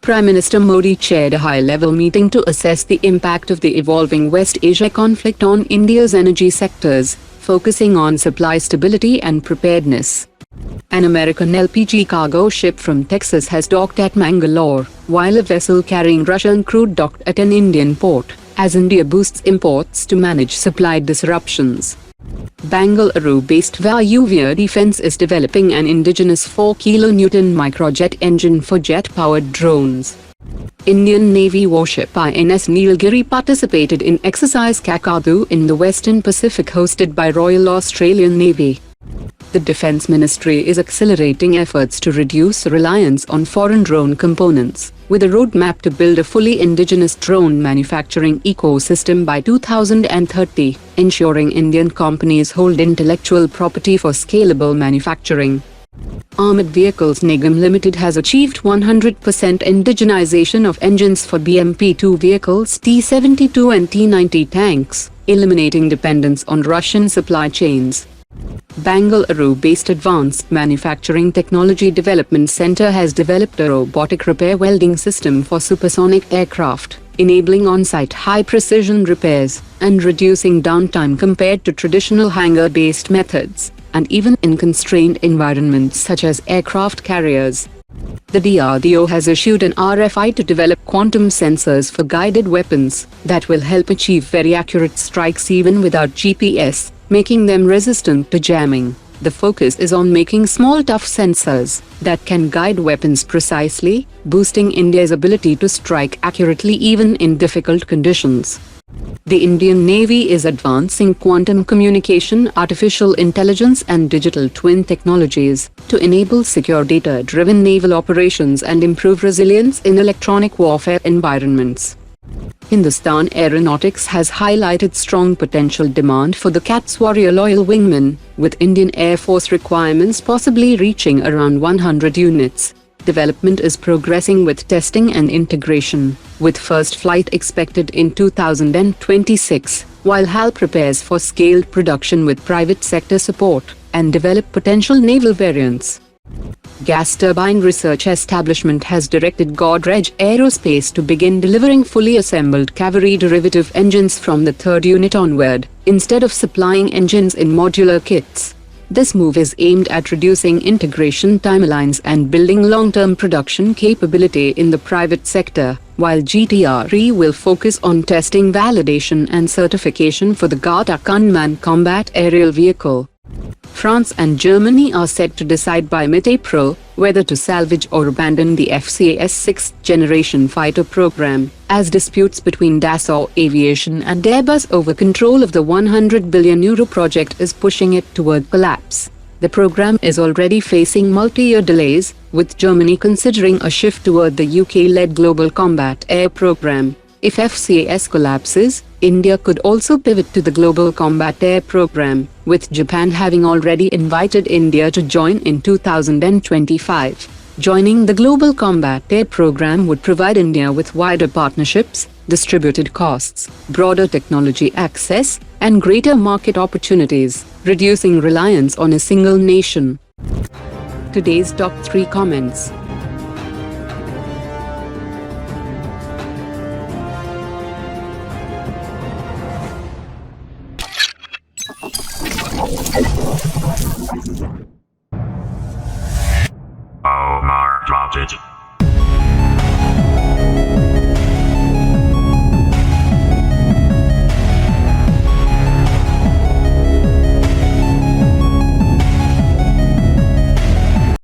Prime Minister Modi chaired a high-level meeting to assess the impact of the evolving West Asia conflict on India's energy sectors, focusing on supply stability and preparedness. An American LPG cargo ship from Texas has docked at Mangalore, while a vessel carrying Russian crude docked at an Indian port, as India boosts imports to manage supply disruptions. Bengaluru-based Vayuvya Defence is developing an indigenous 4-kilonewton microjet engine for jet-powered drones. Indian Navy warship INS Nilgiri participated in exercise Kakadu in the Western Pacific hosted by Royal Australian Navy. The Defence Ministry is accelerating efforts to reduce reliance on foreign drone components, with a roadmap to build a fully indigenous drone manufacturing ecosystem by 2030, ensuring Indian companies hold intellectual property for scalable manufacturing. Armored Vehicles Nigam Limited has achieved 100% indigenization of engines for BMP-2 vehicles T-72 and T-90 tanks, eliminating dependence on Russian supply chains. Bengaluru-based Advanced Manufacturing Technology Development Center has developed a robotic repair welding system for supersonic aircraft, enabling on-site high-precision repairs and reducing downtime compared to traditional hangar-based methods, and even in constrained environments such as aircraft carriers. The DRDO has issued an RFI to develop quantum sensors for guided weapons that will help achieve very accurate strikes even without GPS, making them resistant to jamming. The focus is on making small tough sensors that can guide weapons precisely, boosting India's ability to strike accurately even in difficult conditions. The Indian Navy is advancing quantum communication, artificial intelligence and digital twin technologies to enable secure data-driven naval operations and improve resilience in electronic warfare environments. Hindustan Aeronautics has highlighted strong potential demand for the CATS Warrior Loyal Wingman, with Indian Air Force requirements possibly reaching around 100 units. Development is progressing with testing and integration, with first flight expected in 2026, while HAL prepares for scaled production with private sector support, and develop potential naval variants. Gas Turbine Research Establishment has directed Godrej Aerospace to begin delivering fully assembled Kaveri derivative engines from the third unit onward, instead of supplying engines in modular kits. This move is aimed at reducing integration timelines and building long-term production capability in the private sector, while GTRE will focus on testing, validation and certification for the Ghatak unmanned combat aerial vehicle. France and Germany are set to decide by mid-April whether to salvage or abandon the FCAS 6th-generation fighter program, as disputes between Dassault Aviation and Airbus over control of the €100 billion project is pushing it toward collapse. The program is already facing multi-year delays, with Germany considering a shift toward the UK-led Global Combat Air Program. If FCAS collapses, India could also pivot to the Global Combat Air Program, with Japan having already invited India to join in 2025. Joining the Global Combat Air Program would provide India with wider partnerships, distributed costs, broader technology access, and greater market opportunities, reducing reliance on a single nation. Today's top 3 comments. Omar dropped it.